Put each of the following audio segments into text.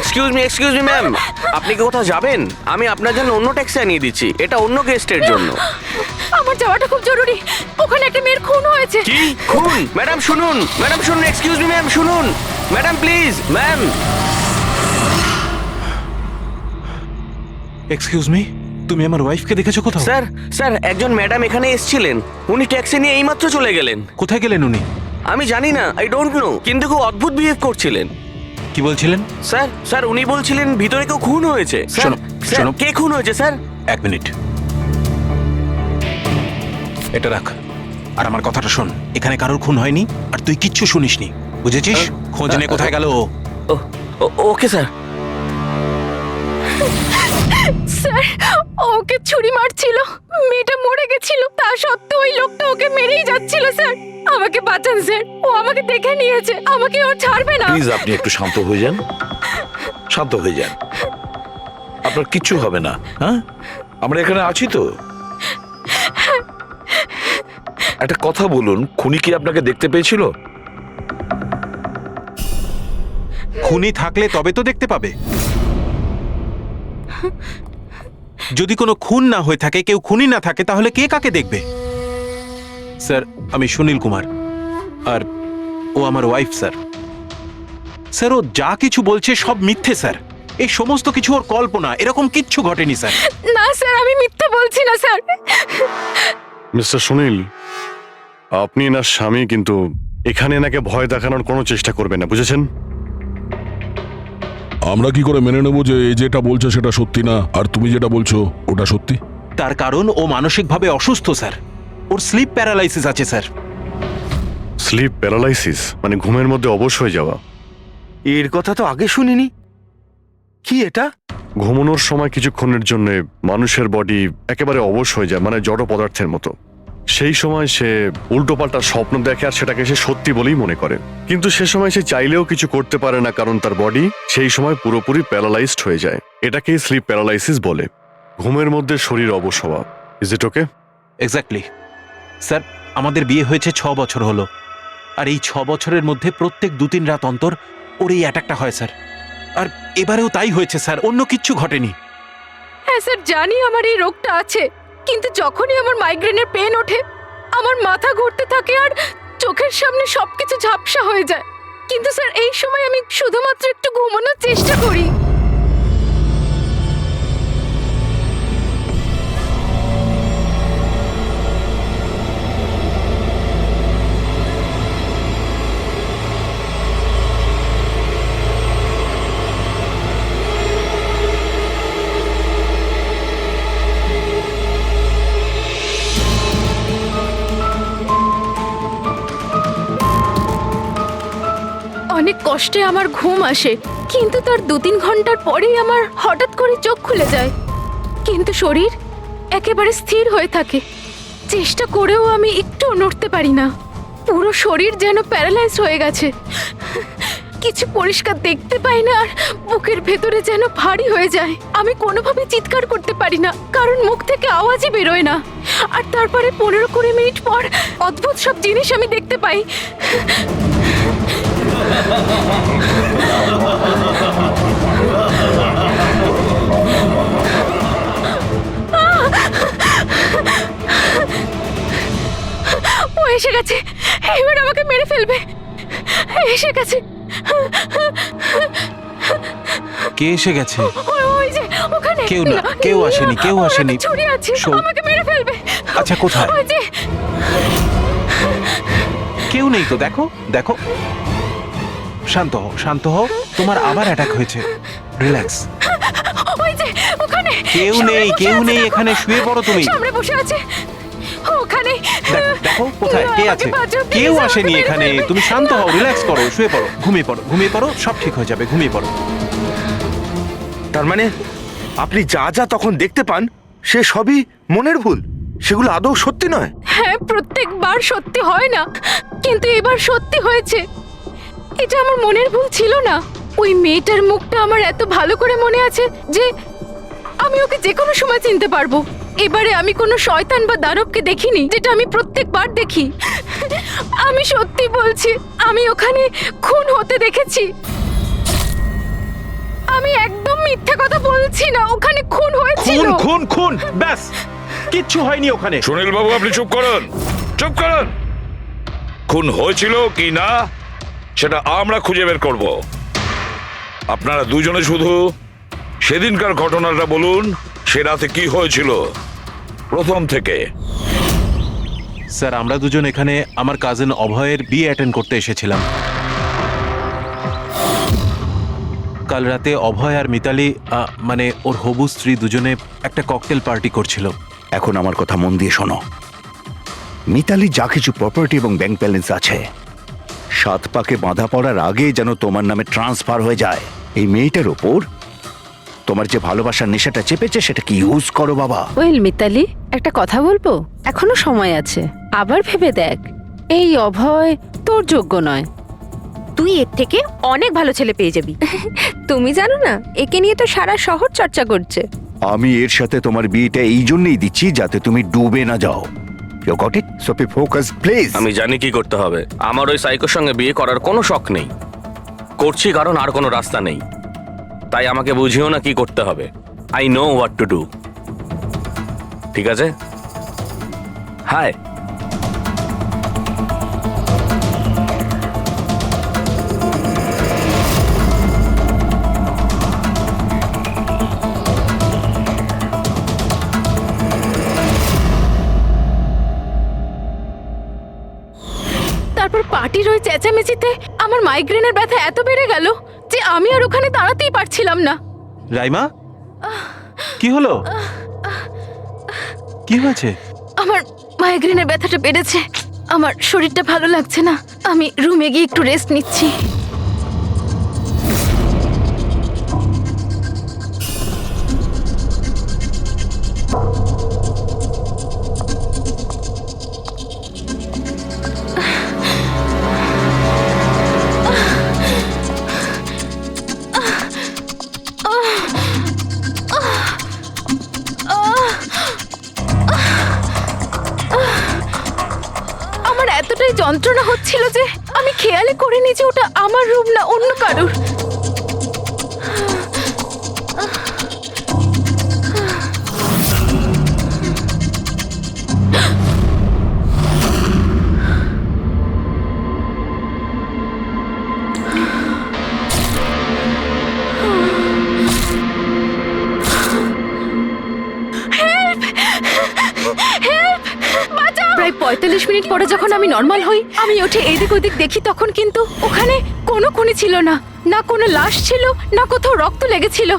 Excuse me ma'am, আপনি কি কোথাও যাবেন? আমি আপনার জন্য অন্য ট্যাক্সি আনিয়ে দিচ্ছি, এটা অন্য গেস্টের জন্য। আমার যাওয়াটা খুব জরুরি, ওখানে একটা মেয়ের খুন হয়েছে। কি খুন? ম্যাডাম শুনুন, এক্সকিউজ মি ম্যাম, শুনুন madam please ma'am. Excuse me, তুমি আমার ওয়াইফকে দেখেছো কোথাও? স্যার একজন ম্যাডাম এখানে এসেছিলেন, উনি ট্যাক্সি নিয়ে এইমাত্র চলে গেলেন। কোথায় গেলেন উনি? আমি জানি না, আই ডোন্ট নো, কিন্তু খুব অদ্ভুত বিহেভ করছিলেন। কি বলছিলেন? স্যার উনি বলছিলেন ভিতরে কেউ খুন হয়েছে। শোনো, শোনো। কে খুন হয়েছে স্যার? এক মিনিট, এটা রাখ আর আমার কথাটা শোন। এখানে কারোর খুন হয়নি আর তুই কিচ্ছু শুনিসনি, বুঝেছিস? খোঁজ নে কোথায় গেল ও। Okay sir. স্যার, ওকে ছুরি মারছিল, মেয়েটা মরে গেছিল, তা সত্ত্বেও ওই লোকটা ওকে মেরেই যাচ্ছিল। স্যার আমাকে বাঁচান স্যার, ও আমাকে দেখে নিয়েছে, আমাকে ও ছাড়বে না। প্লিজ আপনি একটু শান্ত হয়ে যান, শান্ত হয়ে যান, আপনার কিচ্ছু হবে না। হ্যাঁ, আমরা এখানে আছি তো। একটা কথা বলুন, খুনি কি আপনাকে দেখতে পেয়েছিল? খুনি থাকলে তবে তো দেখতে পাবে। যদি কোনো খুন না হয়ে থাকে, কেউ খুনি না থাকে, তাহলে কে কাকে দেখবে? স্যার, আমি সুনীল কুমার আর ও আমার ওয়াইফ স্যার। স্যার, ও যা কিছু বলছে সব মিথ্যে স্যার, এই সমস্ত কিছু ওর কল্পনা, এরকম কিচ্ছু ঘটেনি স্যার। না স্যার, আমি মিথ্যে বলছি না স্যার। মিস্টার সুনীল, আপনি এনার স্বামী, কিন্তু এখানে এনাকে ভয় দেখানোর কোনো চেষ্টা করবেন না, বুঝেছেন? আমরা কি করে মেনে নেব যে এই যেটা বলছে সেটা সত্যি না আর তুমি যেটা বলছো ওটা সত্যি? তার কারণ ও মানসিকভাবে অসুস্থ স্যার, ওর স্লিপ প্যারালাইসিস আছে স্যার। স্লিপ প্যারালাইসিস মানে ঘুমের মধ্যে অবশ হয়ে যাওয়া? এর কথা তো আগে শুনিনি। কি এটা? ঘুমানোর সময় কিছুক্ষণের জন্য মানুষের বডি একেবারে অবশ হয়ে যায়, মানে জড় পদার্থের মতো। সেই সময় সে উল্টোপাল্টা স্বপ্ন দেখে আর সেটাকে সে সত্যি বলেই মনে করে, কিন্তু সে সময় সে চাইলেও কিছু করতে পারে না, কারণ তার বডি সেই সময় পুরোপুরি প্যারালাইজড হয়ে যায়। এটাকেই স্লিপ প্যারালাইসিস বলে, ঘুমের মধ্যে শরীর অবশ হওয়া। Is it okay? Exactly sir, আমাদের বিয়ে হয়েছে 6 বছর হলো, আর এই 6 বছরের মধ্যে প্রত্যেক 2-3 রাত অন্তর ওর এই অ্যাটাকটা হয় স্যার। আর এবারেও তাই হয়েছে স্যার, অন্য কিচ্ছু ঘটেনি। হ্যাঁ স্যার, জানি আমার এই রোগটা আছে, কিন্তু যখনই আমার মাইগ্রেনের পেন ওঠে আমার মাথা ঘুরতে থাকে আর চোখের সামনে সবকিছু ঝাপসা হয়ে যায়। কিন্তু স্যার এই সময় আমি শুধুমাত্র একটু ঘুমানোর চেষ্টা করি। অনেক কষ্টে আমার ঘুম আসে, কিন্তু তার 2-3 ঘন্টার পরেই আমার হঠাৎ করে চোখ খুলে যায়, কিন্তু শরীর একেবারে স্থির হয়ে থাকে। চেষ্টা করেও আমি একটু নড়তে পারি না, পুরো শরীর যেন প্যারালাইজ হয়ে গেছে। কিছু পরিষ্কার দেখতে পাই না আর বুকের ভেতরে যেন ভারী হয়ে যায়। আমি কোনোভাবে চিৎকার করতে পারি না, কারণ মুখ থেকে আওয়াজই বেরোয় না। আর তারপরে 15-20 মিনিট পর অদ্ভুত সব জিনিস আমি দেখতে পাই। ও এসে গেছে, এবার আমাকে মেরে ফেলবে। এসে গেছে। কে এসে গেছে? ওই যে ওখানে। কেউ না, কেউ আসেনি, কেউ ওর আসেনি। হাতে ছুরি আছে, শোন। আমাকে মেরে ফেলবে। আচ্ছা, কোথায়? ওই যে। কেউ নেই তো, দেখো দেখো। শান্ত হও, শান্ত হও, তোমার আবার অ্যাটাক হয়েছে, রিল্যাক্স। ওই যে ওখানে। কেউ নেই, কেউ নেই এখানে, শুয়ে পড়ো তুমি। সামনে বসে আছে ওখানে। দেখো দেখো কোথায় কে আছে? কেউ আসেনি এখানে, তুমি শান্ত হও, রিল্যাক্স করো, শুয়ে পড়ো, ঘুমিয়ে পড়ো, ঘুমিয়ে পড়ো, সব ঠিক হয়ে যাবে, ঘুমিয়ে পড়ো। তার মানে আপনি যা যা তখন দেখতে পান সে সবই মনের ভুল, সেগুলো আদৌ সত্যি নয়? হ্যাঁ, প্রত্যেকবার সত্যি হয় না, কিন্তু এবার সত্যি হয়েছে। এটা আমার মনের ভুল ছিল না। ওই মেয়েটার মুখটা আমার এত ভালো করে মনে আছে যে আমি ওকে যে কোনো সময় চিনতে পারবো। এবারে আমি কোনো শয়তান বা দানবকে দেখিনি, যেটা আমি প্রত্যেকবার দেখি। আমি সত্যি বলছি, আমি ওখানে খুন হতে দেখেছি। আমি মিথ্যে কথা বলছি না, ওখানে খুন হয়েছিল। খুন খুন খুন ব্যাস, কিচ্ছু হয়নি ওখানে। সুনীল বাবু আপনি চুপ করুন, চুপ করুন। খুন হয়েছিল কি না সেটা আমরা খুঁজে বের করব। আপনারা দুজনে শুধু সেদিনকার ঘটনাটা বলুন, সে রাতে কি হয়েছিল প্রথম থেকে। স্যার আমরা দুজন এখানে আমার কাজিন অভয়ের বিয়ে অ্যাটেন্ড করতে এসেছিলাম। কাল রাতে অভয় আর মিতালি মানে ওর হবু স্ত্রী দুজনে একটা ককটেল পার্টি করছিল। এখন আমার কথা মন দিয়ে শোনো। মিতালি যা কিছু প্রপার্টি এবং ব্যাংক ব্যালেন্স আছে, 7 পাকে বাঁধা পড়ার আগে যেন তোমার নামে ট্রান্সফার হয়ে যায়। এই মেয়েটার ওপর তোমার যে ভালোবাসার নেশাটা চেপেছে সেটাকে ইউজ করো বাবা। ওয়েল মিতালি, একটা কথা বলবো? এখনো সময় আছে, আবার ভেবে দেখ। এই অভয় তোর যোগ্য নয়। তুই এর থেকে অনেক ভালো ছেলে পেয়ে যাবি। তুমি জানো না, একে নিয়ে তো সারা শহর চর্চা করছে। আমি এর সাথে তোমার বিয়েটা এই জন্যই দিচ্ছি যাতে তুমি ডুবে না যাও। You got it? So be focused please. আমি জানি কি করতে হবে। আমার ওই সাইকোর সঙ্গে বিয়ে করার কোনো শখ নেই, করছি কারণ আর কোনো রাস্তা নেই। তাই আমাকে বুঝিও না কি করতে হবে। I know what to do. ঠিক আছে? হাই। তারপর পার্টির ওই চেঁচামেচিতে আমার মাইগ্রেনের ব্যথা এত বেড়ে গেল যে আমি আর ওখানে দাঁড়াতেই পারছিলাম না। রাইমা, কি হলো? কি হয়েছে? আমার মাইগ্রেনের ব্যথাটা বেড়েছে, আমার শরীরটা ভালো লাগছে না। আমি রুমে গিয়ে একটু রেস্ট নিচ্ছি। আমার এতটাই যন্ত্রণা হচ্ছিল যে আমি খেয়ালই করিনি যে ওটা আমার রুম না অন্য কারোর। প্রায় 45 মিনিট পরে যখন আমি নর্মাল হই, আমি উঠে এদিক ওদিক দেখি, তখন কিন্তু ওখানে কোনো খুনি ছিল না, না কোনো লাশ ছিল, না কোথাও রক্ত লেগেছিল।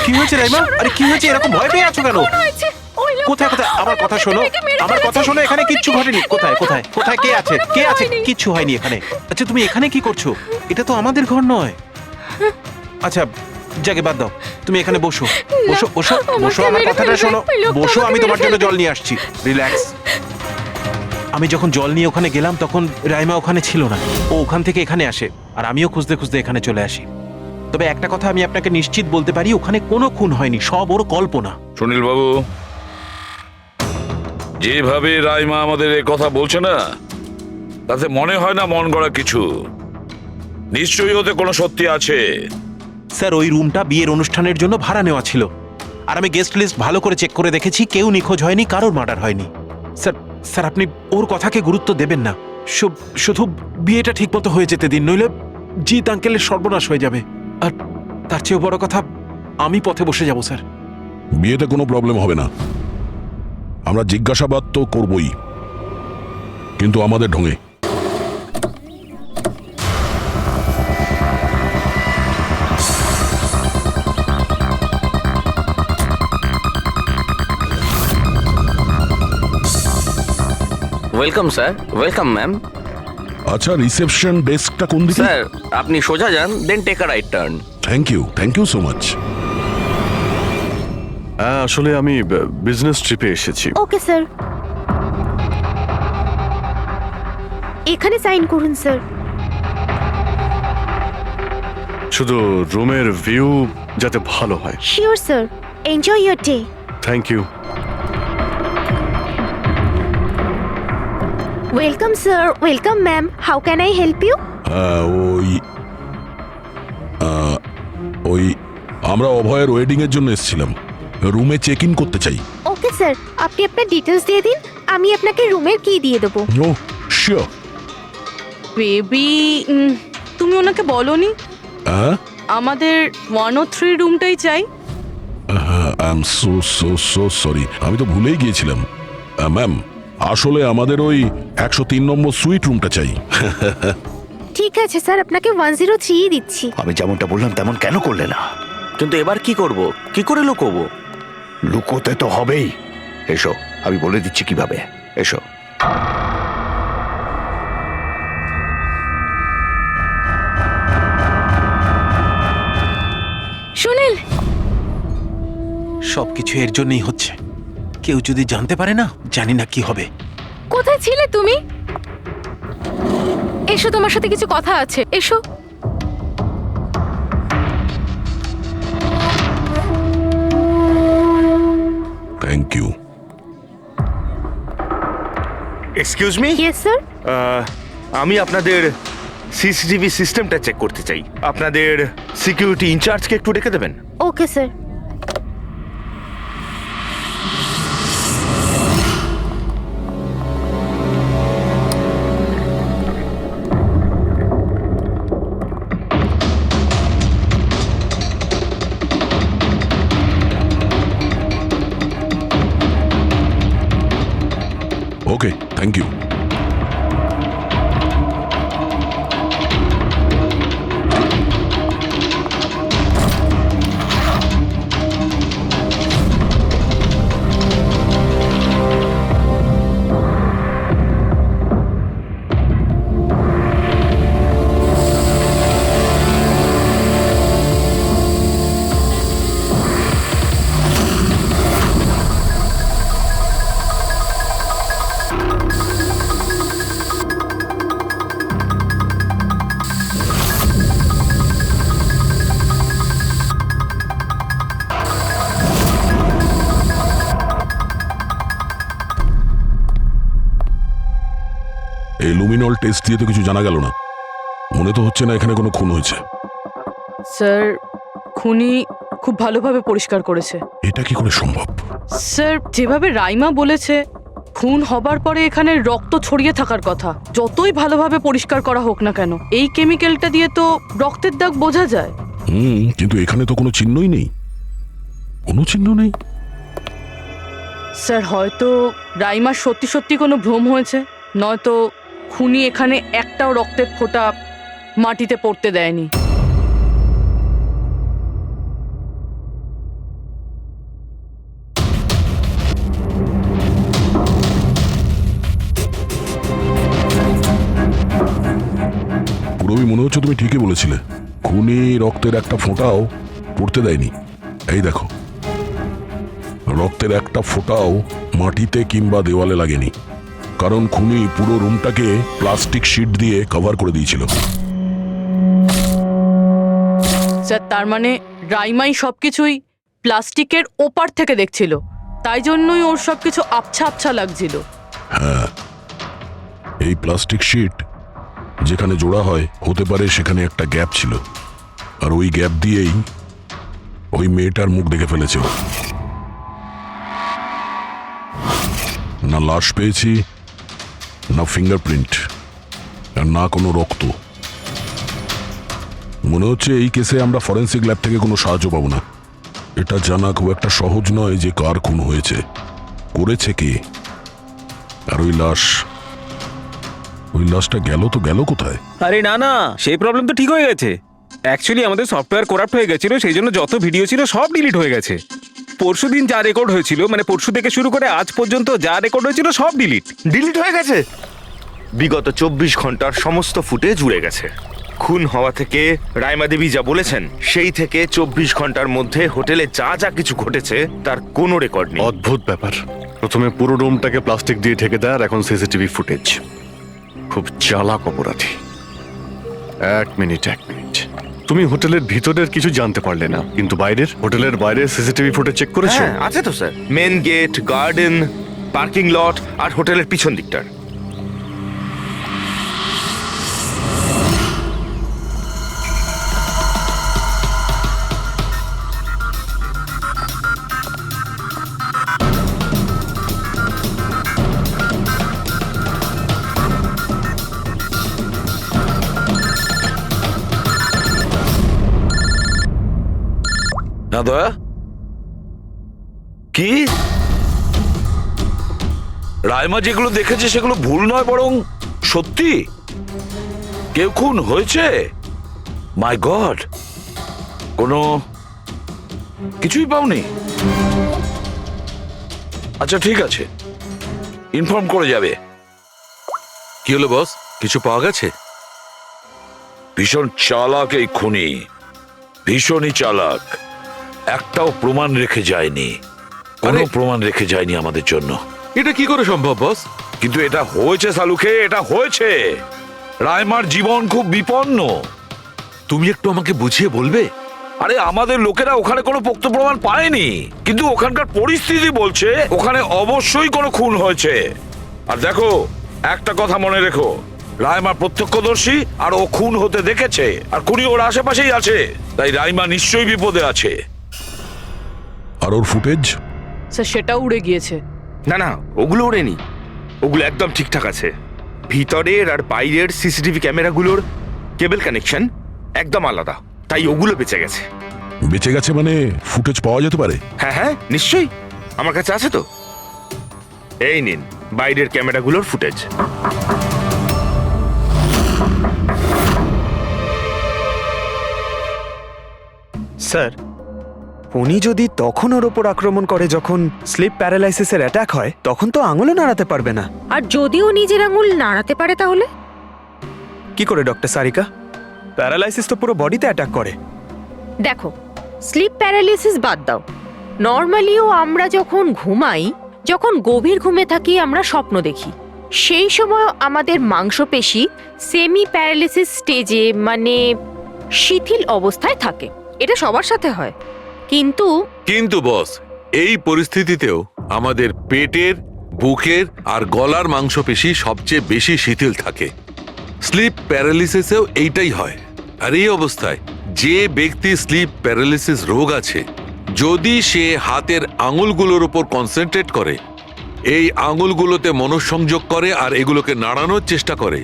কি হয়েছে রাইমা? আরে কি হয়েছে? এরকম ভয় পেয়ে আছো কেন? খুন হয়েছে। ওই লোকটা কোথায় কোথায়? আমার কথা শোনো, মেয়েকে মেরে আমার কথা ফেলেছে। শোনো। এখানে কিচ্ছু ঘটেনি। কোথায় কোথায় কোথায় কে আছে? কে আছে? হয়নি। কিচ্ছু হয়নি এখানে। আচ্ছা তুমি এখানে কি করছো? এটা তো আমাদের ঘর নয়। আচ্ছা যাকে বাদ দাও, তুমি এখানে বসো বসো বসো আমাকে বসো। আমার মেরে কথাটা ফেলবে। শোনো, ওই লোকটা বসো। আমাকে আমি মেরে তোমার জন্য ফেলবে। জল নিয়ে আসছি। রিল্যাক্স। আমি যখন জল নিয়ে ওখানে গেলাম তখন রাইমা ওখানে ছিল না। ও ওখান থেকে এখানে আসে আর আমিও খুঁজতে খুঁজতে এখানে চলে আসি। তবে একটা কথা আমি আপনাকে নিশ্চিত বলতে পারি, ওখানে কোনো খুন হয়নি, সব ওর কল্পনা। সুনীল বাবু, যেভাবে রাইমা আমাদের এ কথা বলছে না, তাতে মনে হয় না মন গড়া কিছু। নিশ্চয়ই ওতে কোনো সত্যি আছে। স্যার ওই রুমটা বিয়ের অনুষ্ঠানের জন্য ভাড়া নেওয়া ছিল, আর আমি গেস্ট লিস্ট ভালো করে চেক করে দেখেছি, কেউ নিখোঁজ হয়নি, কারোর মার্ডার হয়নি। স্যার স্যার আপনি ওর কথাকে গুরুত্ব দেবেন না। শুধু বিয়েটা ঠিক মতো হয়ে যেতে দিন, নইলে জিৎ আঙ্কেলের সর্বনাশ হয়ে যাবে। আর তার চেয়েও বড় কথা, আমি পথে বসে যাব স্যার। বিয়েতে কোনো প্রবলেম হবে না, আমরা জিজ্ঞাসাবাদ তো করবই, কিন্তু আমাদের ঢঙে। Welcome sir. Welcome ma'am. আচ্ছা রিসেপশন ডেস্কটা কোন দিকে? স্যার আপনি সোজা যান, then take a right turn. Thank you so much. হ্যাঁ, আসলে আমি বিজনেস ট্রিপে এসেছি। ওকে স্যার, এখানে সাইন করুন স্যার। শুধু রুমের ভিউ যাতে ভালো হয়। Sure sir, enjoy your day. Thank you. Welcome sir, welcome ma'am, how can I help you? ওই আমরা অভয়ের ওয়েডিং এর জন্য এসেছিলাম, রুমে চেক ইন করতে চাই। ওকে স্যার, আপনি আপনার ডিটেলস দিয়ে দিন, আমি আপনাকে রুমের কি দিয়ে দেবো। ও শিওর। বেবি, তুমি ওনাকে বলনি হ্যাঁ, আমাদের 103 রুমটাই চাই? I am so so so sorry, আমি তো ভুলেই গিয়েছিলাম। ম্যাম, আসলে আমাদের ওই 103 নম্বর সুইট রুমটা চাই। ঠিক আছে স্যার, আপনাকে 103 দিচ্ছি। আমি যেমনটা বললাম তেমন কেন করলে না? কিন্তু এবার কি করব, কি করে লুকোবো? লুকোতে তো হবেই। এসো, আমি বলে দিচ্ছি কিভাবে। এসো। সুনীল, সবকিছু এর জন্যই হচ্ছে। কেউ যদি জানতে পারে না, জানি না কি হবে। কোথায় ছিলে তুমি? এসো, তোমার সাথে কিছু কথা আছে, এসো। Thank you. Excuse me, yes sir. আমি আপনাদের সিসিটিভি সিস্টেমটা চেক করতে চাই। আপনাদের সিকিউরিটি ইনচার্জকে একটু ডেকে দেবেন। Okay sir. Okay, thank you. এই লুমিনল টেস্ট দিয়ে তো কিছু জানা গেল না। মনে তো হচ্ছে না এখানে কোনো খুন হয়েছে। স্যার, খুনি খুব ভালোভাবে পরিষ্কার করেছে। এটা কি করে সম্ভব? স্যার, যেভাবে রাইমা বলেছে, খুন হবার পরে এখানে রক্ত ছড়িয়ে থাকার কথা। যতই ভালোভাবে পরিষ্কার করা হোক না কেন, এই কেমিক্যালটা দিয়ে তো রক্তের দাগ বোঝা যায়। কিন্তু এখানে তো কোনো চিহ্নই নেই, কোনো চিহ্ন নেই। স্যার, হয়তো রাইমার সত্যি সত্যি কোনো ভ্রম হয়েছে, নয়তো খুনি এখানে একটাও রক্তের ফোঁটা মাটিতে পড়তে দেয়নি। পুরবি, মনে হচ্ছে তুমি ঠিকই বলেছিলে। খুনি রক্তের একটা ফোঁটাও পড়তে দেয়নি। এই দেখো, রক্তের একটা ফোঁটাও মাটিতে কিংবা দেওয়ালে লাগেনি, কারণ খুনি পুরো রুমটাকে প্লাস্টিক শিট দিয়ে কভার করে দিয়েছিল। স্যার, তার মানে রাইমাই সবকিছুই প্লাস্টিকের ওপার থেকে দেখছিল, তাই জন্যই ওর সবকিছু আবছা আবছা লাগছিল। হ্যাঁ, এই প্লাস্টিক শিট যেখানে জোড়া হয়, হতে পারে সেখানে একটা গ্যাপ ছিল, আর ওই গ্যাপ দিয়েই ওই মেয়েটার মুখ দেখে ফেলেছে ও। না লাশ পেয়েছি, না ফিঙ্গারপ্রিন্ট, আর না কোনো রক্ত। মনে হচ্ছে এই কেসে আমরা ফরেন্সিক ল্যাব থেকে কোনো সাহায্য পাবো না। এটা জানা খুব একটা সহজ নয় যে কার খুন হয়েছে, করেছে কে। আর ওই লাশটা গেল তো গেল কোথায়? আরে না না, সেই প্রবলেম তো ঠিক হয়ে গেছে। অ্যাকচুয়ালি আমাদের সফটওয়্যার করাপ্ট হয়ে গেছিল, সেই জন্য যত ভিডিও ছিল সব ডিলিট হয়ে গেছে। পরশুদিন যা রেকর্ড হয়েছিল, মানে পরশু থেকে শুরু করে আজ পর্যন্ত যা রেকর্ড হয়েছিল সব ডিলিট হয়ে গেছে। বিগত 24 ঘন্টার সমস্ত ফুটেজ উড়ে গেছে। খুন হওয়া থেকে রাইমা দেবী যা বলেছেন, সেই থেকে 24 ঘন্টার মধ্যে হোটেলে যা যা কিছু ঘটেছে তার কোনো রেকর্ড নেই। অদ্ভুত ব্যাপার। প্রথমে পুরো রুমটাকে প্লাস্টিক দিয়ে ঢেকে দেয়, আর এখন সিসিটিভি ফুটেজ। খুব চালাক অপরাধী। এক মিনিট। তুমি হোটেলের ভিতরের কিছু জানতে পারলে না, কিন্তু হোটেলের বাইরের সিসিটিভি ফুটেজ চেক করেছো? হ্যাঁ, আছে তো sir. Main gate, garden, parking lot আর হোটেলের পিছন দিকটার। না দয়া? কি রাইমা যেগুলো দেখেছে সেগুলো ভুল নয়, বরং সত্যি? কেউ খুন হয়েছে? মাই গড, কোনো কিছুই পাওনি? আচ্ছা ঠিক আছে, ইনফর্ম করে যাবে। কি হলো বস, কিছু পাওয়া গেছে? ভীষণ চালাক এই খুনি, ভীষণই চালাক। একটাও প্রমাণ রেখে যায়নি, কোনো প্রমাণ রেখে যায়নি আমাদের জন্য। এটা কি করে সম্ভব বস? কিন্তু এটা হয়েছে সালুকে, এটা হয়েছে। রাইমার জীবন খুব বিপন্ন। তুমি একটু আমাকে বুঝিয়ে বলবে? আরে আমাদের লোকেরা ওখানে কোনো পোক্ত প্রমাণ পায়নি, কিন্তু ওখানকার পরিস্থিতি বলছে ওখানে অবশ্যই কোনো খুন হয়েছে। আর দেখো, একটা কথা মনে রেখো, রাইমা প্রত্যক্ষদর্শী, আর ও খুন হতে দেখেছে, আর খুনি ওর আশেপাশেই আছে, তাই রাইমা নিশ্চয়ই বিপদে আছে। আর ওর ফুটেজ? স্যার সেটাও উড়ে গিয়েছে। না না, ওগুলো ওড়েনি, ওগুলো একদম ঠিকঠাক আছে। ভিতরের আর বাইরের সিসিটিভি ক্যামেরাগুলোর কেবল কানেকশন একদম আলাদা, তাই ওগুলো বেঁচে গেছে। বেঁচে গেছে মানে ফুটেজ পাওয়া যেতে পারে? হ্যাঁ হ্যাঁ নিশ্চয়ই, আমার কাছে আছে তো। এই নিন বাইরের ক্যামেরাগুলোর ফুটেজ। স্যার, উনি যদি তখন ওর ওপর আক্রমণ করে যখন স্লিপ প্যারালাইসিসের অ্যাটাক হয়, তখন তো আঙুলও নাড়াতে পারবে না। আর যদিও নিজের আঙুল নাড়াতে পারে তাহলে? কি করে ডক্টর সারিকা? প্যারালাইসিস তো পুরো বডিতে অ্যাটাক করে। দেখো, স্লিপ প্যারালিসিস বাদ দাও, নর্মালিও আমরা যখন ঘুমাই, যখন গভীর ঘুমে থাকি, আমরা স্বপ্ন দেখি। সেই সময় আমাদের মাংসপেশি সেমি প্যারালিসিস স্টেজে, মানে শিথিল অবস্থায় থাকে। এটা সবার সাথে হয়। কিন্তু বস, এই পরিস্থিতিতেও আমাদের পেটের, বুকের আর গলার মাংসপেশি সবচেয়ে বেশি শিথিল থাকে। স্লিপ প্যারালিসিসেও এইটাই হয়। আর এই অবস্থায় যে ব্যক্তি স্লিপ প্যারালিসিস রোগ আছে, যদি সে হাতের আঙুলগুলোর উপর কনসেন্ট্রেট করে, এই আঙুলগুলোতে মনঃসংযোগ করে আর এগুলোকে নাড়ানোর চেষ্টা করে,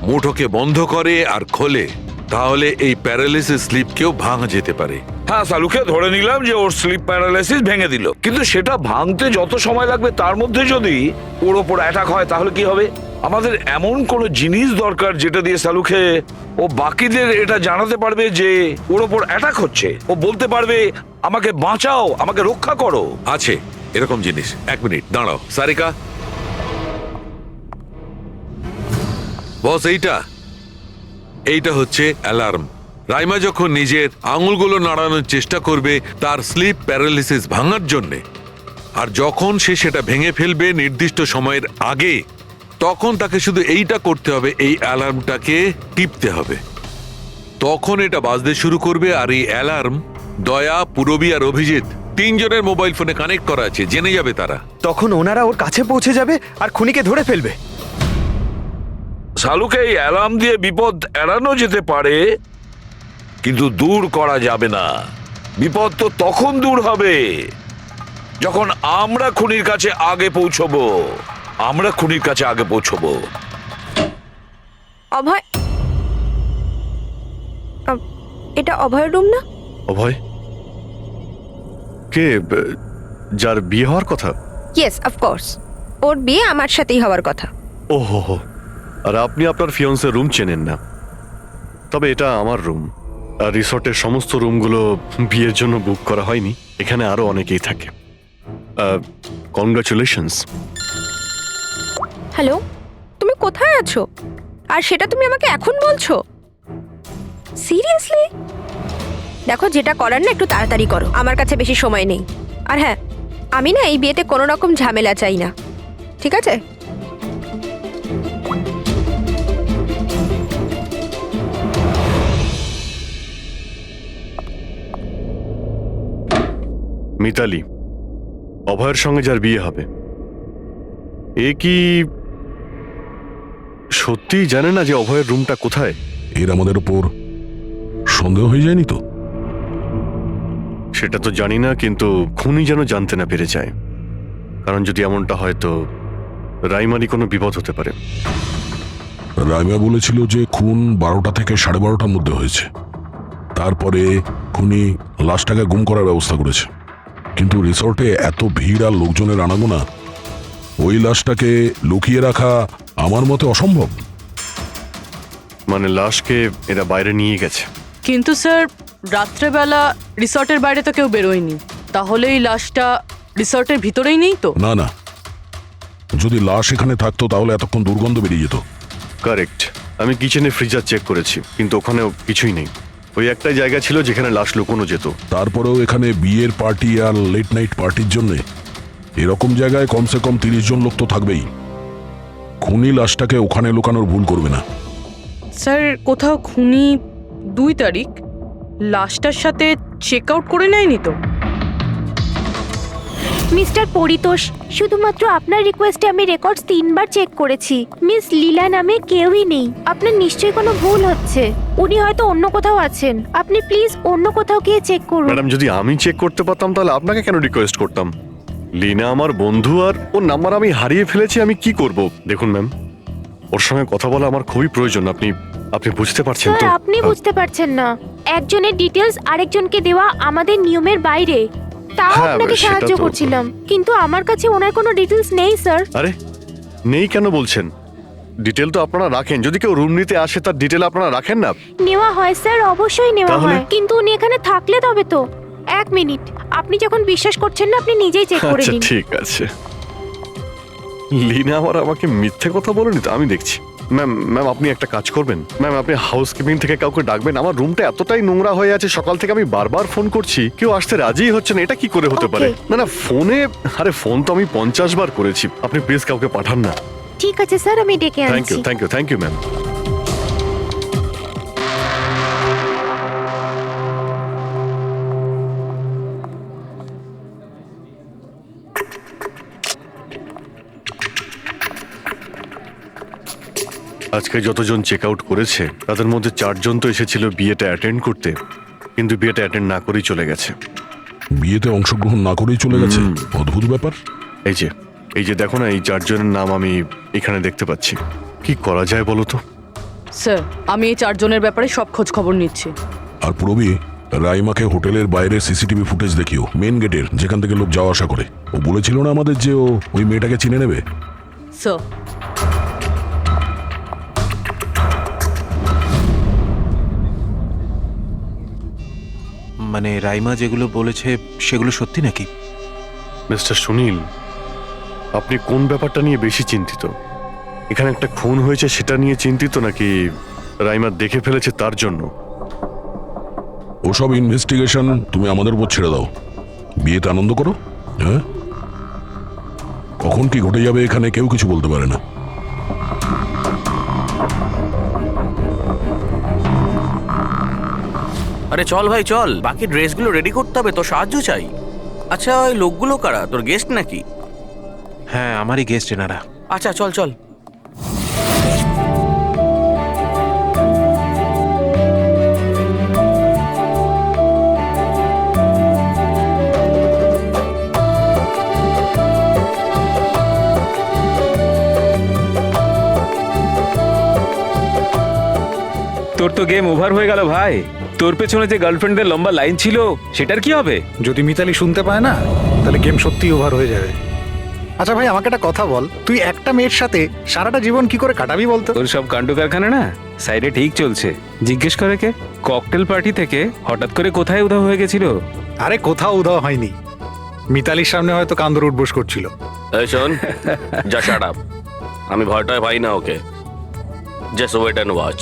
মুঠোকে বন্ধ করে আর খোলে, তাহলে এই প্যারালিসিস স্লিপকেও ভাঙা যেতে পারে। হ্যাঁ সালুকে ধরে নিলাম যে ওর স্লিপ প্যারালাইসিস ভেঙে দিল, কিন্তু সেটা ভাঙতে যত সময় লাগবে তার মধ্যে যদি ওর ওপর অ্যাটাক হয় তাহলে কি হবে? আমাদের এমন কোনো জিনিস দরকার যেটা দিয়ে সালুকে ও বাকিদের এটা জানাতে পারবে যে ওর ওপর অ্যাটাক হচ্ছে। ও বলতে পারবে আমাকে বাঁচাও, আমাকে রক্ষা করো। আছে এরকম জিনিস। এক মিনিট দাঁড়াও সারিকা। বস, এইটা হচ্ছে অ্যালার্ম। রাইমা যখন নিজের আঙুলগুলো নাড়ানোর চেষ্টা করবে তার স্লিপ প্যারালিসিস ভাঙার জন্যে, আর যখন সে সেটা ভেঙে ফেলবে নির্দিষ্ট সময়ের আগে, তখন তাকে শুধু এইটা করতে হবে, এই অ্যালার্মটাকে টিপতে হবে। তখন এটা বাজতে শুরু করবে, আর এই অ্যালার্ম দয়া, পুরবী আর অভিজিৎ তিনজনের মোবাইল ফোনে কানেক্ট করা আছে, জেনে যাবে তারা। তখন ওনারা ওর কাছে পৌঁছে যাবে আর খুনিকে ধরে ফেলবে। সালুকে এই অ্যালার্ম দিয়ে বিপদ এড়ানো যেতে পারে, কিন্তু দূর করা যাবে না। বিপদ তো তখন দূর হবে যখন আমরা খুনির কাছে আগে পৌঁছবো। অভয়, এটা অভয়ের রুম না? অভয় কে? যার বিয়ে হওয়ার কথা? ইয়েস, অফকোর্স, ওর বিয়ে আমার সাথেই হওয়ার কথা। ওহো, আর আপনি আপনার ফিয়ন্সের রুম চেনেন না? তবে এটা আমার রুম, আর রিসর্টের সমস্ত রুমগুলো বিয়ের জন্য বুক করা হয়নি। এখানে আরো অনেকেই থাকে। কনগ্রাচুলেশনস। হ্যালো, তুমি কোথায় আছো? আর সেটা তুমি আমাকে এখন বলছো? সিরিয়াসলি? দেখো, যেটা করার না একটু তাড়াতাড়ি করো, আমার কাছে বেশি সময় নেই। আর হ্যাঁ, আমি না এই বিয়েতে কোনো রকম ঝামেলা চাই না, ঠিক আছে? মিতালি, অভয়ের সঙ্গে যার বিয়ে হবে, এ কি সত্যিই জানে না যে অভয়ের রুমটা কোথায়? এর আমাদের উপর সন্দেহ হয়ে যায়নি তো? সেটা তো জানি না, কিন্তু খুনি যেন জানতে না পেরে যায়। কারণ যদি এমনটা হয় তো রাইমারই কোনো বিপদ হতে পারে। রাইমা বলেছিল যে খুন 12টা থেকে 12:30টার মধ্যে হয়েছে। তারপরে খুনি লাশটাকে গুম করার ব্যবস্থা করেছে। কিন্তু রিসর্টে এত ভিড় আর লোকজনের আনাগোনা, ওই লাশটাকে লুকিয়ে রাখা আমার মতে অসম্ভব। মানে লাশকে এরা বাইরে নিয়ে গেছে। কিন্তু স্যার রাত্রেবেলা রিসর্টের বাইরে তো কেউ বেরোয়নি, তাহলে এই লাশটা রিসর্টের ভিতরেই নেই তো? না না, যদি লাশ এখানে থাকতো তাহলে এতক্ষণ দুর্গন্ধ বেরিয়ে যেত। কারেক্ট। আমি কিচেনে ফ্রিজার চেক করেছি, কিন্তু ওখানেও কিছুই নেই। ওই একটাই জায়গা ছিল যেখানে লাশ লুকোনো যেত। তারপরেও এখানে বিয়ের পার্টি আর লেট নাইট পার্টির জন্য এরকম জায়গায় কমসে কম 30 জন লোক তো থাকবেই। খুনি লাশটাকে ওখানে লুকানোর ভুল করবে না। স্যার কোথাও খুনি 2 তারিখ লাশটার সাথে চেক আউট করে নেয়নি তো? মিস্টার পরিতোষ, শুধুমাত্র আপনার রিকোয়েস্টে আমি রেকর্ডস 3 বার চেক করেছি। মিস লীলা নামে কেউই নেই। আপনার নিশ্চয়ই কোনো ভুল হচ্ছে। উনি হয়তো অন্য কোথাও আছেন। আপনি প্লিজ অন্য কোথাও গিয়ে চেক করুন। ম্যাডাম, যদি আমি চেক করতে পারতাম তাহলে আপনাকে কেন রিকোয়েস্ট করতাম? লিনা আমার বন্ধু, আর ওর নাম্বার আমি হারিয়ে ফেলেছি। আমি কি করব? দেখুন ম্যাম, ওর সঙ্গে কথা বলা আমার খুবই প্রয়োজন। আপনি বুঝতে পারছেন তো? স্যার, আপনি বুঝতে পারছেন না। একজনের ডিটেলস আরেকজনকে দেওয়া আমাদের নিয়মের বাইরে। তাও হ্যাঁ, আপনাকে সেটা সাহায্য তো- করছিলাম, কিন্তু আমার কাছে ওনার কোনো ডিটেলস নেই স্যার। আরে নেই কেন বলছেন? ডিটেল তো আপনারা রাখেন। যদি কেউ রুম নিতে আসে তার ডিটেল আপনারা রাখেন না? নেওয়া হয় স্যার, অবশ্যই নেওয়া তাহলে? হয়, কিন্তু উনি এখানে থাকলে তবে তো। 1 মিনিট, আপনি যখন বিশ্বাস করছেন না আপনি নিজেই চেক করে আচ্ছা নিন। ঠিক আছে। লিনা আমাকে মিথ্যে কথা বলেনি তো? আমি দেখছি। ম্যাম আপনি একটা কাজ করবেন। ম্যাম, আপনি হাউসকিপিং থেকে কাউকে ডাকবেন। আমার রুমটা এতটাই নোংরা হয়ে আছে, সকাল থেকে আমি বারবার ফোন করছি, কেউ আসতে রাজিই হচ্ছে না। এটা কি করে হতে পারে? না ফোনে, আরে ফোন তো আমি 50 বার করেছি। আপনি প্লিজ কাউকে পাঠান না। ঠিক আছে স্যার, আমি ডেকে থ্যাংক ইউ, আনছি। Thank you ma'am. আজকে যতজন চেক আউট করেছে তাদের মধ্যে 4 জন তো এসেছিল বিয়েটা অ্যাটেন্ড করতে, কিন্তু বিয়েটা অ্যাটেন্ড না করেই চলে গেছে। বিয়েতে অংশগ্রহণ না করেই চলে গেছে? অদ্ভুত ব্যাপার। এই যে দেখো না, এই 4 জনের নাম আমি এখানে দেখতে পাচ্ছি। কি করা যায় বলো তো? স্যার আমি এই 4 জনের ব্যাপারে সব খোঁজ খবর নিচ্ছি। আর পুরবি, রাইমাকে হোটেলের বাইরে সিসিটিভি ফুটেজ দেখিও, মেন গেটের, যেখান থেকে লোক যাওয়া আসা করে। ও বলেছিল না আমাদের যে ও ওই মেয়েটাকে চিনে নেবে। স্যার মানে রাইমা যেগুলো বলেছে সেগুলো সত্যি নাকি? মিস্টার সুনীল, আপনি কোন ব্যাপারটা নিয়ে বেশি চিন্তিত? এখানে একটা খুন হয়েছে সেটা নিয়ে চিন্তিত, নাকি রাইমা দেখে ফেলেছে তার জন্য? ওসব ইনভেস্টিগেশন তুমি আমাদের উপর ছেড়ে দাও। বিয়েতে আনন্দ করো। হ্যাঁ, কখন কি ঘটে যাবে এখানে কেউ কিছু বলতে পারে না। আরে চল ভাই চল, বাকি ড্রেসগুলো রেডি করতে হবে, তো সাহায্য চাই। আচ্ছা ওই লোকগুলো কারা? তোর গেস্ট নাকি? হ্যাঁ, আমারই গেস্ট এনারা। আচ্ছা চল চল। তোর তো গেম ওভার হয়ে গেল ভাই। তোর পেছনে যে গার্লফ্রেন্ডদের লম্বা লাইন ছিল সেটার কি হবে? যদি মিতালি শুনতে পায় না তাহলে গেম সত্যি ওভার হয়ে যাবে। আচ্ছা ভাই, আমাকে একটা কথা বল, তুই একটা মেয়ের সাথে সারাটা জীবন কি করে কাটাবি বলতো? তোর সব কাণ্ড কারখানা না সাইডে ঠিক চলছে। জিজ্ঞেস করে কে? ককটেল পার্টি থেকে হঠাৎ করে কোথায় উধাও হয়ে গেছিল? আরে কোথাও উধাও হয়নি, মিতালির সামনে হয়তো কান্দর উঠবোস করছিল। এই শোন, যা শাট আপ। আমি ভয়টায় পাই না ওকে। Just wait and watch.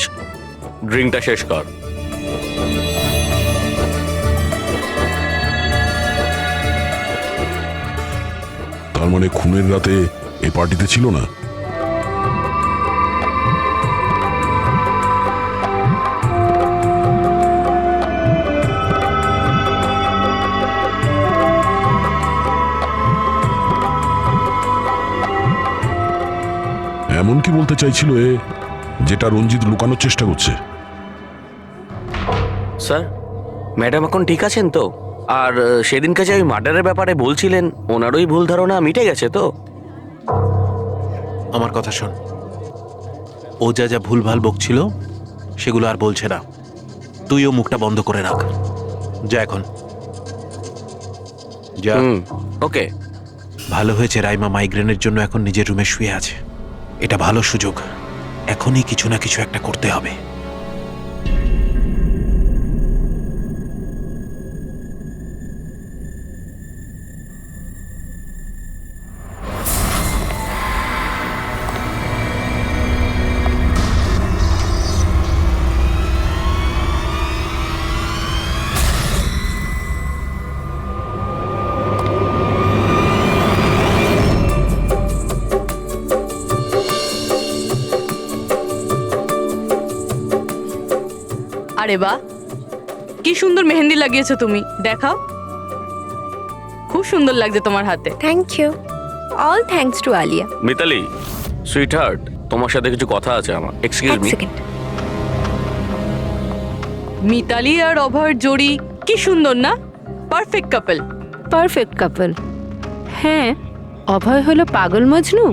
ড্রিঙ্কটা শেষ কর। তার মানে খুনের রাতে এই পার্টিতে ছিল না? এমন কি বলতে চাইছিল এ, যেটা রঞ্জিত লুকানোর চেষ্টা করছে? স্যার, ম্যাডাম এখন ঠিক আছেন তো? আর সেদিনকে যে ওই মার্ডারের ব্যাপারে বলছিলেন, ওনারই ভুল ধারণা মিটে গেছে তো? আমার কথা শোন, ও যা যা ভুলভাল বকছিল সেগুলো আর বলছে না। তুইও মুখটা বন্ধ করে রাখ। যা এখন যা। ওকে। ভালো হয়েছে রাইমা মাইগ্রেনের জন্য এখন নিজের রুমে শুয়ে আছে। এটা ভালো সুযোগ, এখনই কিছু না কিছু একটা করতে হবে। আরে বাহ, কি সুন্দর মেহেন্দি লাগিয়েছো তুমি, দেখাও। খুব সুন্দর লাগছে তোমার হাতে। Thank you. All thanks to Alia. Mitali sweetheart, তোমার সাথে কিছু কথা আছে আমার। Excuse me. মিতালি আর অভয়ের জোড়ি কি সুন্দর না? Perfect couple. Perfect couple. হ্যাঁ, অভয় হলো পাগল মজনু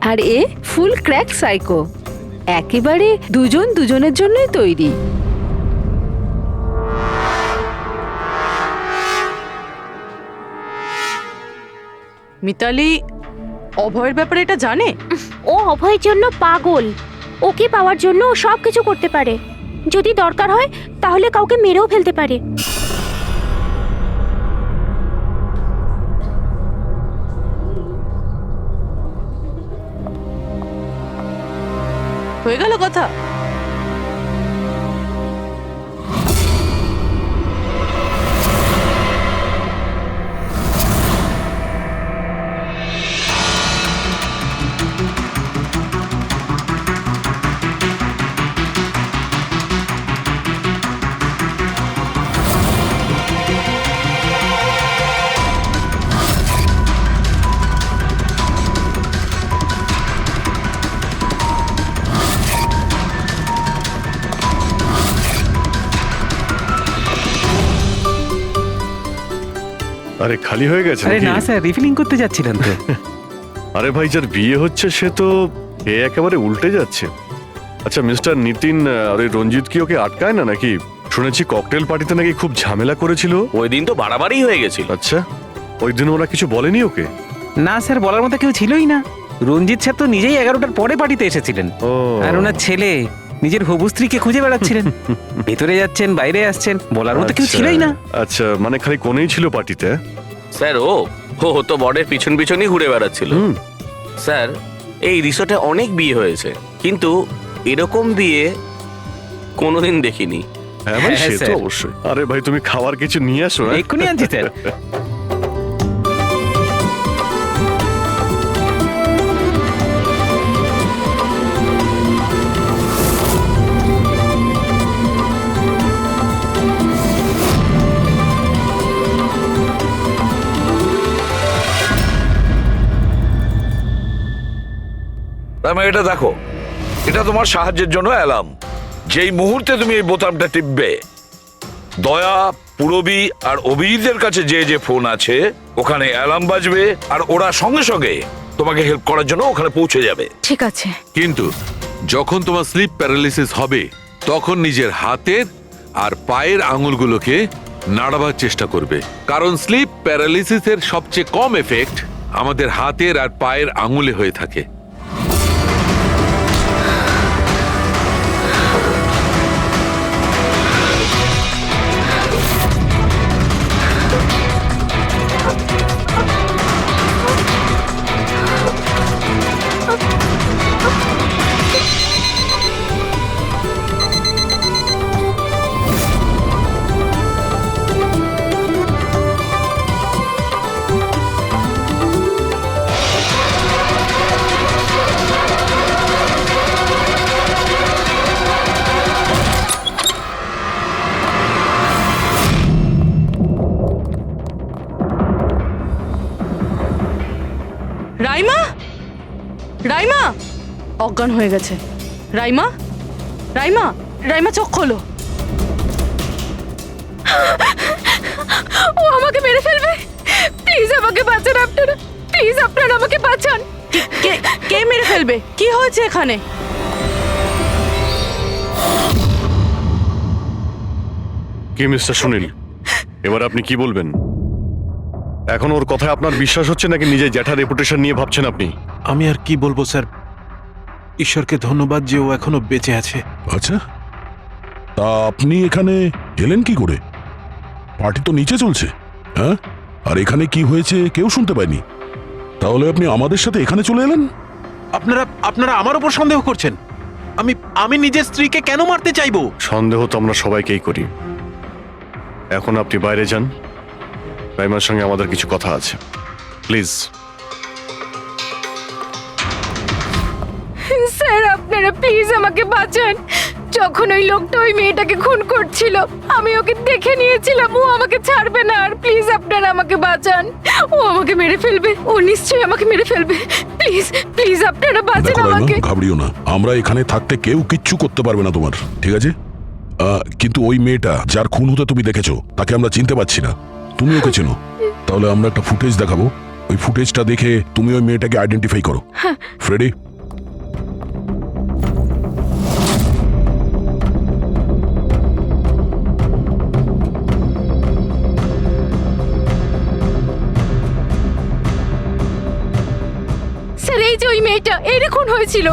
আর এ ফুল ক্র্যাক সাইকো। একেবারে দুজন দুজনের জন্যই তৈরি। মিতালি অভয়ের ব্যাপারে এটা জানে? ও অভয়ের জন্য পাগল। ওকে পাওয়ার জন্য ও সব কিছু করতে পারে। যদি দরকার হয় তাহলে কাউকে মেরেও ফেলতে পারে। হয়ে গেল কথা। আরে খালি হয়ে গেছে আরে নাকি? না স্যার, রিফিলিং করতে যাচ্ছিলাম তো। আরে ভাই, যার বিয়ে হচ্ছে সে তো এ একেবারে উল্টে যাচ্ছে। আচ্ছা মিস্টার নিতিন, আর ওই রঞ্জিত কি ওকে আটকায় না নাকি? শুনেছি ককটেল পার্টিতে নাকি খুব ঝামেলা করেছিল। ওই দিন তো বাড়াবাড়ি হয়ে গেছিল। আচ্ছা, ওই দিন ওরা কিছু বলেনি ওকে? না স্যার, বলার মতো কেউ ছিলই না। রঞ্জিত স্যার তো নিজেই 11টার পরে পার্টিতে এসেছিলেন। আর ওনার ছেলে নিজের হবু স্ত্রীকে খুঁজে বেড়াচ্ছিলেন। ভেতরে যাচ্ছেন, বাইরে আসছেন, বলার মতো কেউ ছিলই না। আচ্ছা, মানে খালি কোনেই ছিল পার্টিতে? স্যার ও তো বরের পিছন পিছনই ঘুরে বেড়াচ্ছিল। স্যার, এই রিসোর্টে অনেক বিয়ে হয়েছে, কিন্তু এরকম বিয়ে কোনোদিন দেখিনি। হ্যাঁ ভাই, হ্যাঁ, সে তো স্যার। অবশ্যই। আরে ভাই, তুমি খাবার কিছু নিয়ে আসো। এক্ষুনি আনছি স্যার। এটা দেখো, এটা তোমার সাহায্যের জন্য অ্যালার্ম। যেই মুহূর্তে তুমি এই বোতামটা টিপবে, দয়া, পুরবী আর অভিজিতের কাছে যে যে ফোন আছে ওখানে অ্যালার্ম বাজবে, আর ওরা সঙ্গে সঙ্গে তোমাকে হেল্প করার জন্য ওখানে পৌঁছে যাবে। ঠিক আছে। কিন্তু যখন তোমার স্লিপ প্যারালিসিস হবে তখন নিজের হাতের আর পায়ের আঙুলগুলোকে নাড়াবার চেষ্টা করবে, কারণ স্লিপ প্যারালিসিসের সবচেয়ে কম এফেক্ট আমাদের হাতের আর পায়ের আঙুলে হয়ে থাকে। রাইমা, রাইমা অজ্ঞান হয়ে গেছে। রাইমা, রাইমা, রাইমা চোখ খোলো। ও আমাকে মেরে ফেলবে। প্লিজ আমাকে বাঁচান আপনারা, প্লিজ আপনারা আমাকে বাঁচান। কে মেরে ফেলবে? কি হয়েছে এখানে? কি মিস্টার সুনীল, এবার আপনি কি বলবেন? এখন ওর কথায় আপনার বিশ্বাস হচ্ছে নাকি নিজের জ্যাঠার রেপুটেশন নিয়ে ভাবছেন আপনি? আমি আর কি বলবো স্যার, ঈশ্বরকে ধন্যবাদ যে ও এখনো বেঁচে আছে। আচ্ছা, তা আপনি এখানে এলেন কি করে? পার্টি তো নিচে চলছে, হ্যাঁ? আর এখানে কি হয়েছে কেউ শুনতে পায়নি, তাহলে আপনি আমাদের সাথে এখানে চলে এলেন? আপনারা আমার উপর সন্দেহ করছেন? আমি নিজের স্ত্রীকে কেন মারতে চাইবো? সন্দেহ তো আমরা সবাইকেই করি। এখন আপনি বাইরে যান, রাইমার সঙ্গে আমাদের কিছু কথা আছে, প্লিজ। স্যার আপনারা প্লিজ আমাকে বাঁচান। যখন ওই লোকটা ওই মেয়েটাকে খুন করছিল আমি ওকে দেখে নিয়েছিলাম, ও আমাকে ছাড়বে না। আর প্লিজ আপনারা আমাকে বাঁচান, ও আমাকে মেরে ফেলবে, ও নিশ্চয়ই আমাকে মেরে ফেলবে। প্লিজ প্লিজ আপনারা বাঁচান দেখো রাইমা, আমাকে। ঘাবড়িও না, আমরা এখানে থাকতে কেউ কিচ্ছু করতে পারবে না তোমার, ঠিক আছে? কিন্তু ওই মেয়েটা যার খুন হতে তুমি দেখেছো তাকে আমরা চিনতে পারছি না, তুমি ওকে চেনো। তাহলে আমরা একটা ফুটেজ দেখাবো, ওই ফুটেজটা দেখে তুমি ওই মেয়েটাকে আইডেন্টিফাই করো। ফ্রেডি, স্যার এই যে ওই মেয়েটা, এর খুন হয়েছিল,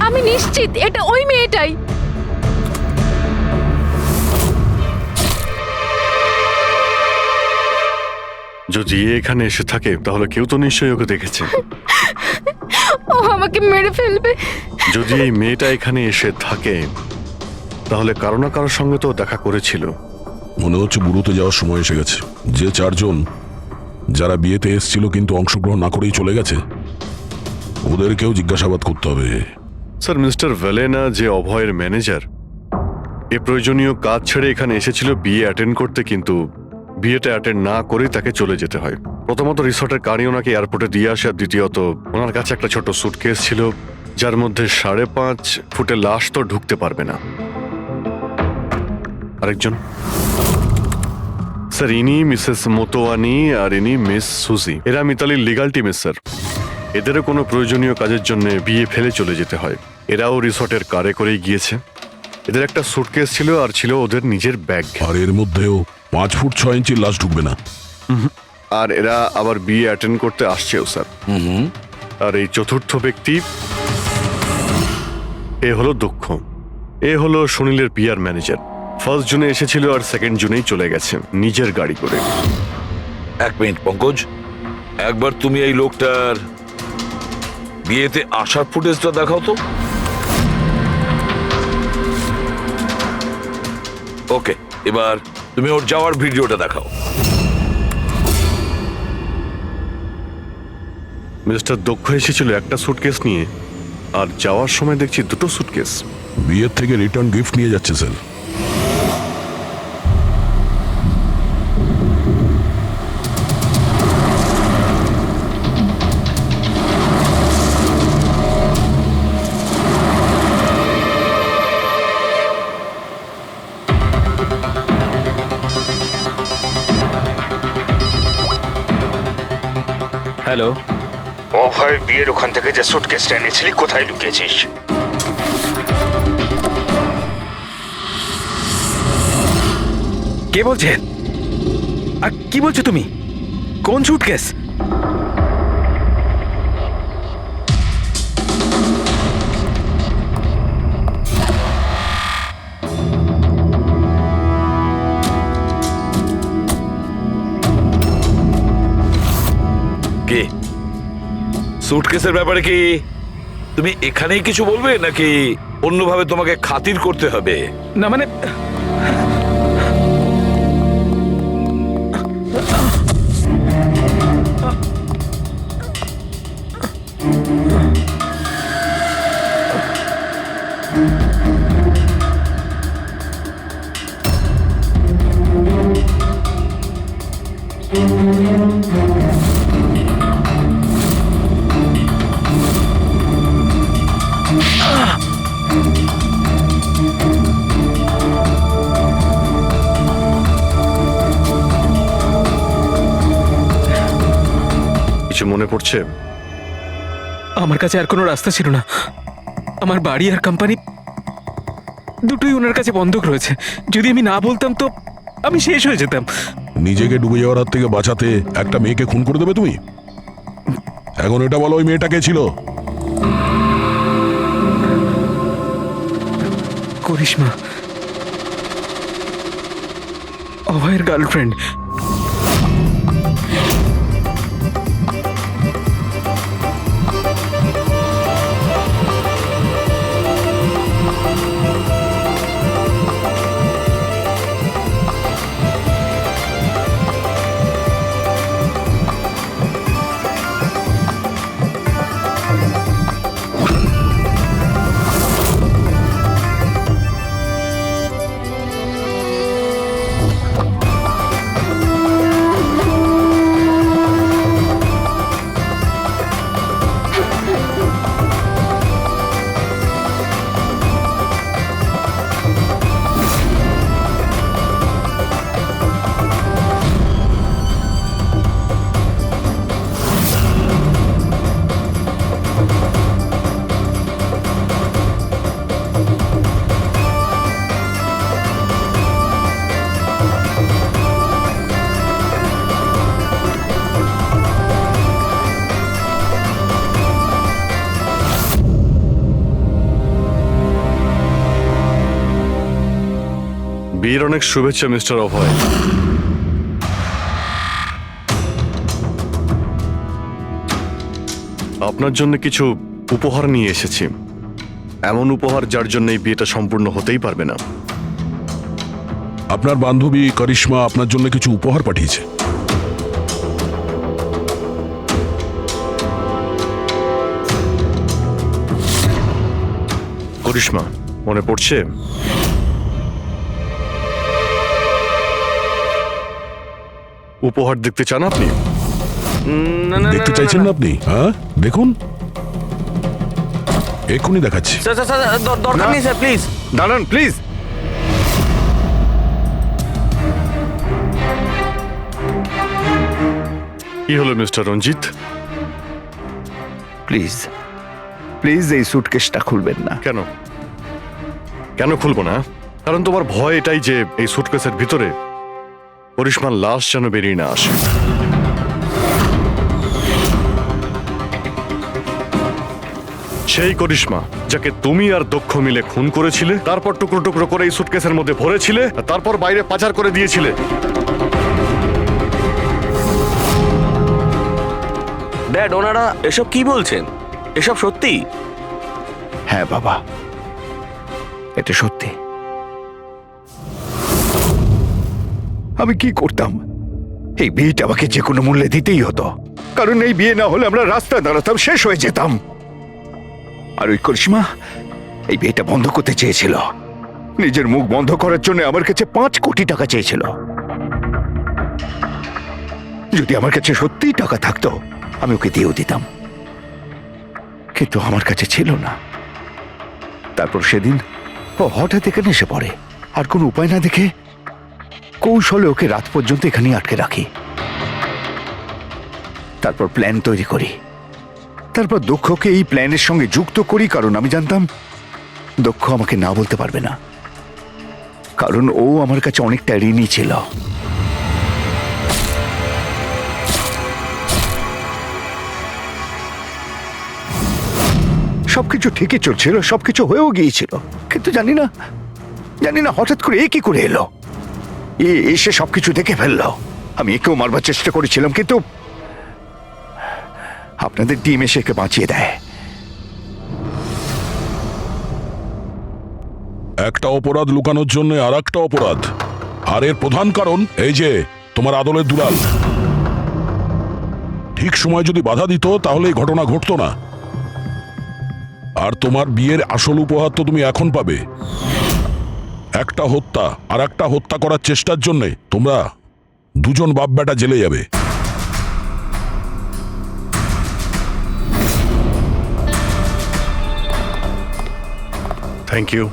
আমি নিশ্চিত এটা ওই মেয়েটাই। যদি এ এখানে এসে থাকে তাহলে কেউ তো নিশ্চয়ই ওকে দেখেছে। ও আমাকে মেরে ফেলবে। যদি এই মেয়েটা এখানে এসে থাকে তাহলে কারো না কারোর সঙ্গে তো দেখা করেছিল। মনে হচ্ছে বুড়োতে যাওয়ার সময় এসে গেছে। যে চারজন যারা বিয়েতে এসেছিল কিন্তু অংশগ্রহণ না করেই চলে গেছে, ওদেরকেও জিজ্ঞাসাবাদ করতে হবে। স্যার, মিস্টার ভেলেনা যে অভয়ের ম্যানেজার, এ প্রয়োজনীয় কাজ ছেড়ে এখানে এসেছিল বিয়ে অ্যাটেন্ড করতে, কিন্তু বিয়েটা অ্যাটেন্ড না করেই তাকে চলে যেতে হয়। প্রথমত রিসর্টের গাড়ি ওনাকে এয়ারপোর্টে দিয়ে আসে, আর দ্বিতীয়ত ওনার কাছে একটা ছোট সুটকেস ছিল যার মধ্যে 5.5 ফুটের লাশ তো ঢুকতে পারবে না। আরেকজন স্যার, ইনি মিসেস মোতোয়ানি আর ইনি মিস সুজি। এরা মিতালির লিগাল টিমের স্যার। এদেরও কোনো প্রয়োজনীয় কাজের জন্য বিয়ে ফেলে চলে যেতে হয়। এরাও রিসর্টের কারে করেই গিয়েছে। এদের একটা সুটকেস ছিল আর ছিল ওদের নিজের ব্যাগ। আর এর মধ্যেও 5 ফুট 6 ইঞ্চির লাশ ঢুকবে না। আর এরা আবার বিয়ে অ্যাটেন্ড করতে আসছেও স্যার। আর এই চতুর্থ ব্যক্তি, এ হলো দক্ষ। এ হলো সুনীলের পিআর ম্যানেজার। 1 জুনে এসেছিল আর 2 জুনেই চলে গেছে নিজের গাড়ি করে। 1 মিনিট পঙ্কজ, একবার তুমি এই লোকটার বিয়েতে আসার ফুটেজটা দেখাও তো। ওকে, এবার তুমি ওর যাওয়ার ভিডিওটা দেখাও। মিস্টার দক্ষ এসেছিল একটা সুটকেস নিয়ে, আর যাওয়ার সময় দেখছি 2টো সুটকেস। বিয়ের থেকে রিটার্ন গিফট নিয়ে যাচ্ছে স্যার। হ্যালো, অভয় বিয়ের ওখান থেকে যে সুটকেসটা এনেছিলি কোথায় লুকিয়েছিস? কে বলছেন? আর কি বলছো তুমি? কোন সুটকেস? কে? সুটকেসের ব্যাপারে কি তুমি এখানেই কিছু বলবে নাকি অন্যভাবে তোমাকে খাতির করতে হবে? না মানে কিছু মনে পড়ছে? আমার কাছে আর কোনো রাস্তা ছিল না। আমার বাড়ি আর কোম্পানি দুটোই ওনার কাছে বন্ধক রয়েছে। যদি আমি না বলতাম তো আমি শেষ হয়ে যেতাম। নিজেকে ডুবে যাওয়ার হাত থেকে বাঁচাতে একটা মেয়েকে খুন করে দেবে তুমি? এখন এটা বলো, ওই মেয়েটা কে ছিল? করিশ্মা, অভয়ের গার্লফ্রেন্ড। বিয়ের অনেক শুভেচ্ছা মিস্টার অভয়। আপনার জন্য কিছু উপহার নিয়ে এসেছি, এমন উপহার যার জন্য এই বিয়েটা সম্পূর্ণ হতেই পারবে না। আপনার বান্ধবী করিশ্মা আপনার জন্য কিছু উপহার পাঠিয়েছে। করিশ্মা, মনে পড়ছে? উপহার দেখতে চান আপনি? দেখতে চাইছেন না আপনি? হ্যাঁ, দেখুন, এক্ষুনি দেখাচ্ছি। দরকার নেই স্যার, প্লিজ দাঁড়ান, প্লিজ। কি হলো মিস্টার রঞ্জিত? প্লিজ প্লিজ এই সুটকেসটা খুলবেন না। কেন কেন খুলবো না? কারণ তোমার ভয় এটাই যে এই সুটকেসের ভিতরে করিশ্মার লাশ যেন বেরিয়ে না আসে। সেই করিশ্মা যাকে তুমি আর দক্ষ মিলে খুন করেছিলে, তারপর টুকরো টুকরো করে এই সুটকেসের মধ্যে ভরেছিলে, আর তারপর বাইরে পাচার করে দিয়েছিলে। ড্যাড, ওনারা এসব কি বলছেন? এসব সত্যি? হ্যাঁ বাবা, এটা সত্যি। আমি কি করতাম? এই বিয়েটা আমাকে যে কোনো মূল্যে দিতেই হতো, কারণ এই বিয়ে না হলে আমরা রাস্তায় দাঁড়াতাম, শেষ হয়ে যেতাম। আর ওই করিশ্মা এই বিয়েটা বন্ধ করতে চেয়েছিল, নিজের মুখ বন্ধ করার জন্য আমার কাছে 5 কোটি টাকা চেয়েছিল। যদি আমার কাছে সত্যিই টাকা থাকতো আমি ওকে দিয়েও দিতাম, কিন্তু আমার কাছে ছিল না। তারপর সেদিন ও হঠাৎ এখানে এসে পড়ে, আর কোনো উপায় না দেখে কৌশলে ওকে রাত পর্যন্ত এখানে আটকে রাখি। তারপর প্ল্যান তৈরি করি, তারপর দক্ষকে এই প্ল্যানের সঙ্গে যুক্ত করি, কারণ আমি জানতাম দক্ষ আমাকে না বলতে পারবে না, কারণ ও আমার কাছে অনেকটা ঋণী ছিল। সবকিছু ঠিকই চলছিল, সবকিছু হয়েও গিয়েছিল, কিন্তু জানি না হঠাৎ করে এ কি করে এলো। এসে সবকিছু দেখে ফেললো। আমি একেও মারবার চেষ্টা করেছিলাম, কিন্তু আপনাদের টিম এসে একে বাঁচিয়ে দেয়। একটা অপরাধ লুকানোর জন্য আর একটা অপরাধ, আর এর প্রধান কারণ এই যে তোমার আদলের দুলাল। ঠিক সময় যদি বাধা দিত তাহলে এই ঘটনা ঘটতো না। আর তোমার বিয়ের আসল উপহার তো তুমি এখন পাবে। একটা হত্যা আর একটা হত্যা করার চেষ্টার জন্য তোমরা দুজন বাপ বেটা জেলে যাবে। Thank you.